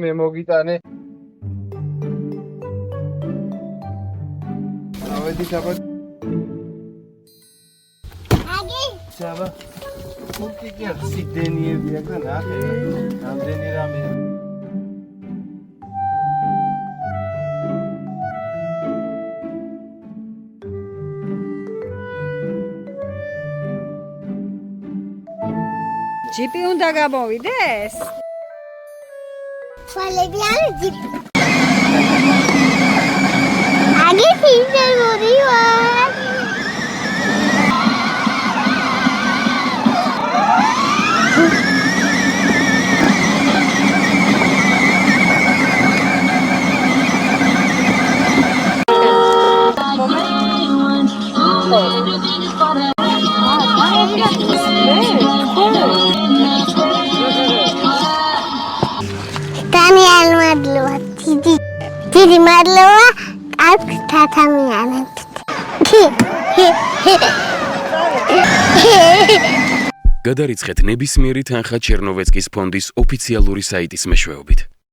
მე მოგიტანე. ავედი საბა. Java. මොකද කියන්නේ සිද්ධේනියවියක නාකේ. නන්දේනි රාමේ. ჯიპი უნდა გამოვიდეს? თვალები არის ჯიპი. აგი ფიზე მოდივარ. დიდი მადლობა აქ თათამიანად. გადარიცხეთ ნებისმიერი თანხა ჩერნოვეცკის ფონდის ოფიციალური საიტის მეშვეობით.